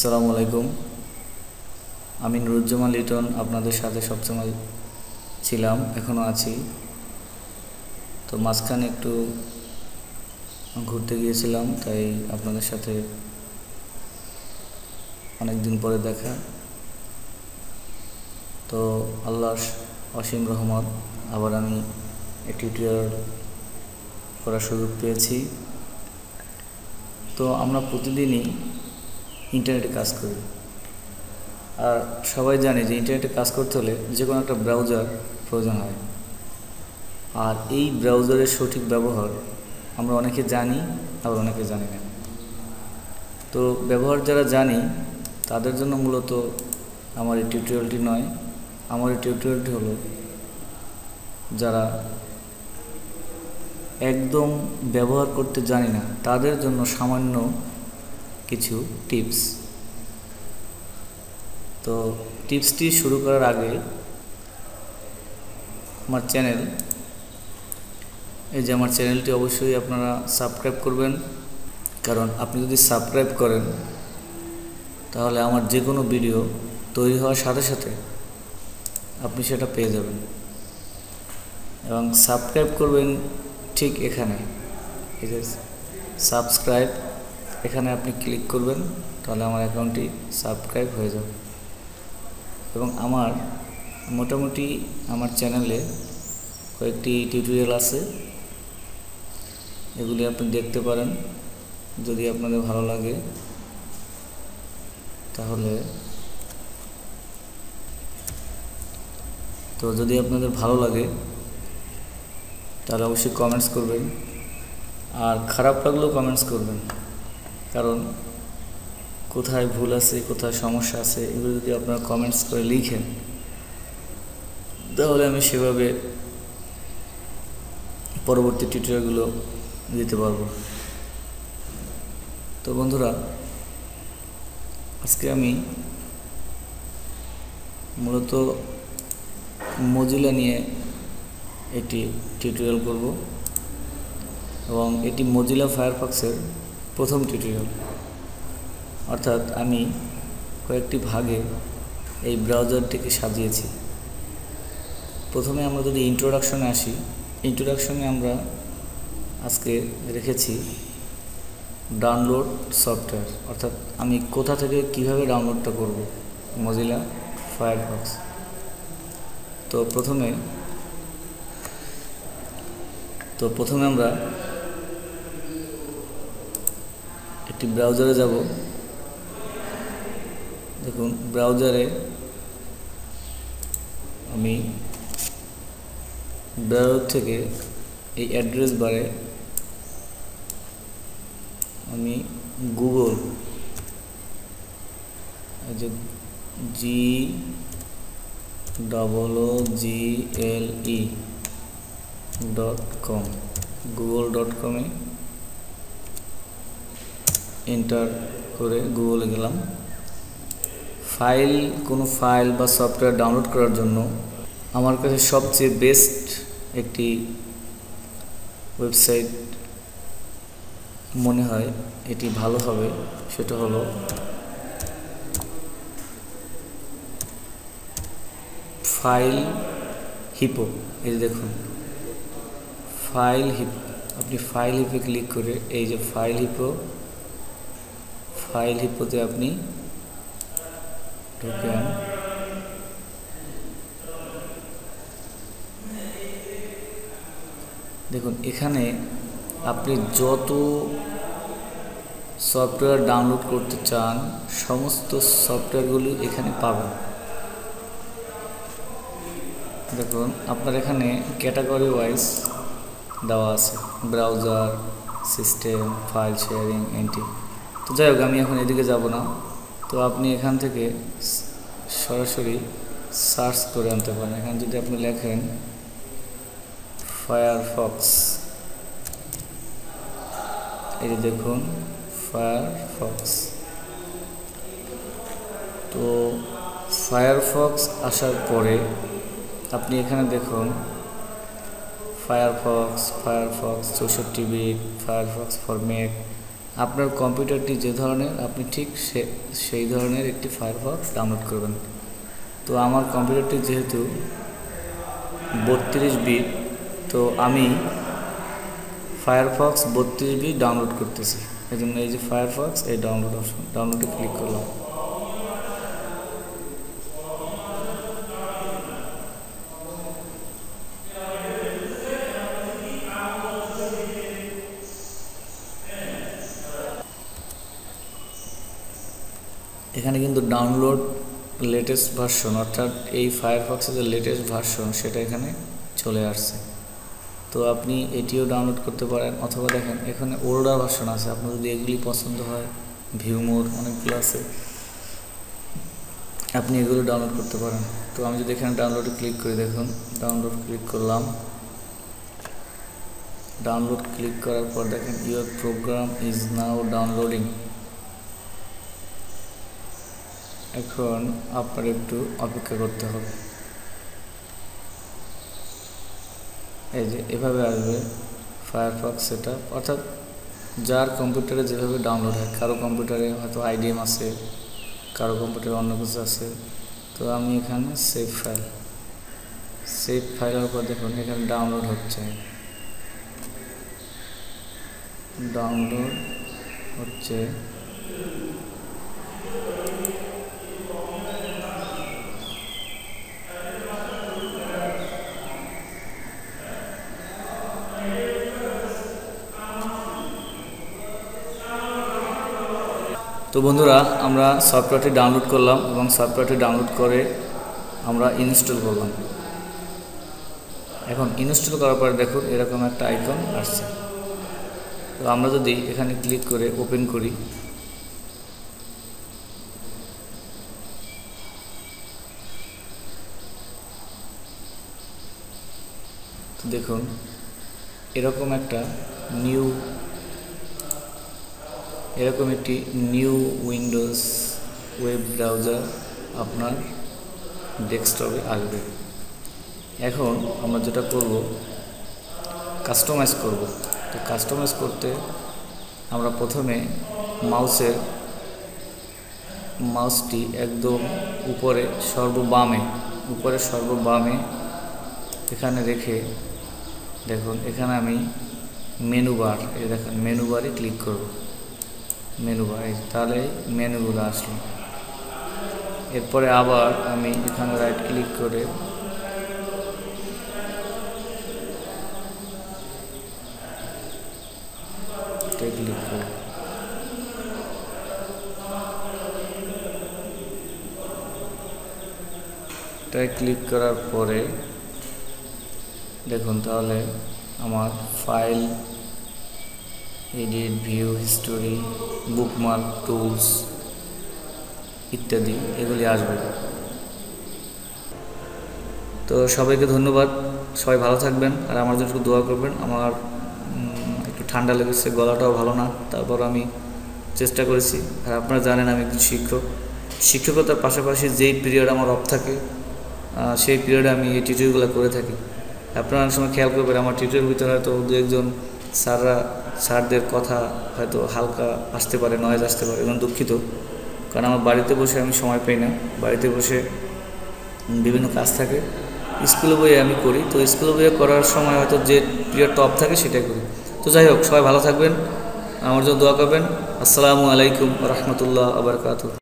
আসসালামু আলাইকুম। আমি নুরুজ্জামান লিটন আপনাদের সাথে সবসময় ছিলাম, এখনও আছি। তো মাঝখানে একটু ঘুরতে গিয়েছিলাম, তাই আপনাদের সাথে অনেক দিন পরে দেখা। তো আল্লাহর অসীম রহমত, আবার আমি টিউটোরিয়াল করার সুযোগ পেয়েছি। তো আমরা প্রতিদিনই ইন্টারনেটে কাজ করি, আর সবাই জানে যে ইন্টারনেটে কাজ করতে হলে যে কোনো একটা ব্রাউজার প্রয়োজন হয়। আর এই ব্রাউজারের সঠিক ব্যবহার আমরা অনেকে জানি, আবার অনেকে জানি না। তো ব্যবহার যারা জানি তাদের জন্য মূলত আমার এই টিউটোরিয়ালটি নয়। আমার এই টিউটোরিয়ালটি হলো যারা একদম ব্যবহার করতে জানি না তাদের জন্য সামান্য কিছু টিপস। তো টিপসটি শুরু করার আগে আমার চ্যানেল, এই যে আমার চ্যানেলটি অবশ্যই আপনারা সাবস্ক্রাইব করবেন, কারণ আপনি যদি সাবস্ক্রাইব করেন তাহলে আমার যে কোনো ভিডিও তৈরি হওয়ার সাথে সাথে আপনি সেটা পেয়ে যাবেন। এবং সাবস্ক্রাইব করবেন ঠিক এখানে, এই যে সাবস্ক্রাইব, এখানে আপনি ক্লিক করবেন, তাহলে আমার অ্যাকাউন্টটি সাবস্ক্রাইব হয়ে যাবে। এবং আমার মোটামুটি আমার চ্যানেলে কয়েকটি টিউটোরিয়াল আছে, এগুলি আপনি দেখতে পারেন। যদি আপনাদের ভালো লাগে তাহলে যদি আপনাদের ভালো লাগে তাহলে অবশ্যই কমেন্টস করবেন, আর খারাপ লাগলেও কমেন্টস করবেন, কারণ কোথায় ভুল আছে, কোথায় সমস্যা আছে, এগুলো যদি আপনারা কমেন্টস করে লিখেন তাহলে আমি সেভাবে পরবর্তী টিউটোরিয়ালগুলো দিতে পারবো। তো বন্ধুরা, আজকে আমি মূলত মজিলা নিয়ে একটি টিউটোরিয়াল করব, এবং এটি মজিলা ফায়ারফক্সের প্রথম টিউটোরিয়াল। অর্থাৎ আমি কয়েকটি ভাগে এই ব্রাউজারটিকে সাজিয়েছি। প্রথমে আমরা যদি ইন্ট্রোডাকশনে আসি, ইন্ট্রোডাকশনে আমরা আজকে রেখেছি ডাউনলোড সফটওয়্যার, অর্থাৎ আমি কোথা থেকে কিভাবে ডাউনলোডটা করব মজিলা ফায়ারফক্স। তো প্রথমে আমরা একটি ব্রাউজারে যাব। দেখুন, ব্রাউজারে আমি ব্রাউজার থেকে এই অ্যাড্রেস বারে আমি গুগল, যে GOOGLE.com, google.com-এ এন্টার করে গুগলে গেলাম। কোনো ফাইল বা সফটওয়্যার ডাউনলোড করার জন্য আমার কাছে সবচেয়ে বেস্ট একটি ওয়েবসাইট মনে হয় এটি ভালো হবে, সেটা হলো ফাইল হিপো। এই যে দেখুন, ফাইল হিপো, আপনি ফাইল হিপে ক্লিক করে এই যে ফাইল হিপোতে আপনি ঢুকেন। দেখুন, এখানে আপনি যত সফটওয়্যার ডাউনলোড করতে চান সমস্ত সফটওয়্যারগুলি এখানে পাবেন। দেখুন, আপনার এখানে ক্যাটাগরি ওয়াইজ দেওয়া আছে, browser, system, file sharing, entry. তো যাই হোক, আমি এখন এদিকে যাব না। তো আপনি এখান থেকে সরাসরি সার্চ করে আনতে পারেন। এখানে যদি আপনি লেখেন ফায়ারফক্স, এই যে দেখুন ফায়ারফক্স। তো ফায়ারফক্স আসার পরে আপনি এখানে দেখুন Firefox 64 bit, Firefox for Mac, আপনার কম্পিউটারটি যে ধরনের আপনি ঠিক সেই ধরনের একটি ফায়ারফক্স ডাউনলোড করবেন। তো আমার কম্পিউটারটি যেহেতু 32 বিট, তো আমি ফায়ারফক্স 32 বিট ডাউনলোড করতেছি। এই জন্য এই যে ফায়ারফক্স, এই ডাউনলোড অপশন, ডাউনলোডে ক্লিক করলাম। এখানে কিন্তু ডাউনলোড লেটেস্ট ভার্সন, অর্থাৎ এই ফায়ারফক্সের যে লেটেস্ট ভার্সন সেটা এখানে চলে আসছে। তো আপনি এটিও ডাউনলোড করতে পারেন, অথবা দেখেন এখানে ওল্ডার ভার্সন আছে। আপনার যদি এগুলি পছন্দ হয়, ভিউমোর অনেকগুলো আছে, আপনি এগুলো ডাউনলোড করতে পারেন। তো আমি যদি এখানে ডাউনলোডে ক্লিক করি, দেখুন ডাউনলোড ক্লিক করলাম। ডাউনলোড ক্লিক করার পর দেখেন your program is now downloading. এখন আপনার একটু অপেক্ষা করতে হবে। এই যে এভাবে আসবে ফায়ারফক্স সেটআপ, অর্থাৎ যার কম্পিউটারে যেভাবে ডাউনলোড হয়। কারো কম্পিউটারে হয়তো আইডিএম আছে, কারো কম্পিউটারে অন্য কিছু আছে। তো আমি এখানে সেভ ফাইলের উপর দেখুন এখানে ডাউনলোড হচ্ছে, তো বন্ধুরা, আমরা সফটওয়্যারটি ডাউনলোড করলাম এবং সফটওয়্যারটি ডাউনলোড করে আমরা ইনস্টল করলাম। এখন ইনস্টল করার পরে দেখুন এরকম একটা আইকন আসছে। তো আমরা যদি এখানে ক্লিক করে ওপেন করি, তো দেখুন এরকম একটি নিউ উইন্ডোজ ওয়েব ব্রাউজার আপনার ডেস্কটপে আসবে। এখন আমরা যেটা করব, কাস্টমাইজ করব। তো কাস্টমাইজ করতে আমরা প্রথমে মাউসটি একদম উপরে সর্ববামে এখানে রেখে দেখুন এখানে আমি মেনু বার, এই দেখেন মেনু বারে ক্লিক করব। মেনু বার, তাহলে মেনুগুলো আসলো। এরপরে আবার আমি এখানে রাইট ক্লিক করে ক্লিক করার পরে দেখুন তাহলে আমার file, edit, view history, bookmark, tools ইত্যাদি এগুলি আসবে। তো সবাইকে ধন্যবাদ, সবাই ভালো থাকবেন আর আমার জন্য একটু দোয়া করবেন। আমার একটু ঠান্ডা লেগেছে, গলাটাও ভালো না, তারপর আমি চেষ্টা করেছি। আর আপনারা জানেন আমি একজন শিক্ষকতার পাশাপাশি যেই পিরিয়ড আমার অফ থাকে সেই পিরিয়ডে আমি এই টিউটোরিয়ালগুলো করে থাকি। আপনারা অনেক সময় খেয়াল করবেন আমার টিউটোরিয়াল ভিতরে হয়তো দু একজন স্যারদের কথা হয়তো হালকা আসতে পারে, নয়েজ আসতে পারে, এবং দুঃখিত। কারণ আমার বাড়িতে বসে আমি সময় পাই না, বাড়িতে বসে বিভিন্ন কাজ থাকে। স্কুলে বইয়ে আমি করি, তো স্কুলে বইয়ে করার সময় হয়তো যে পিরিয়ডটা অফ থাকে সেটাই করি। তো যাই হোক, সবাই ভালো থাকবেন, আমার জন্য দোয়া করবেন। আসসালামু আলাইকুম রহমতুল্লাহ ওয়া বারাকাতুহু।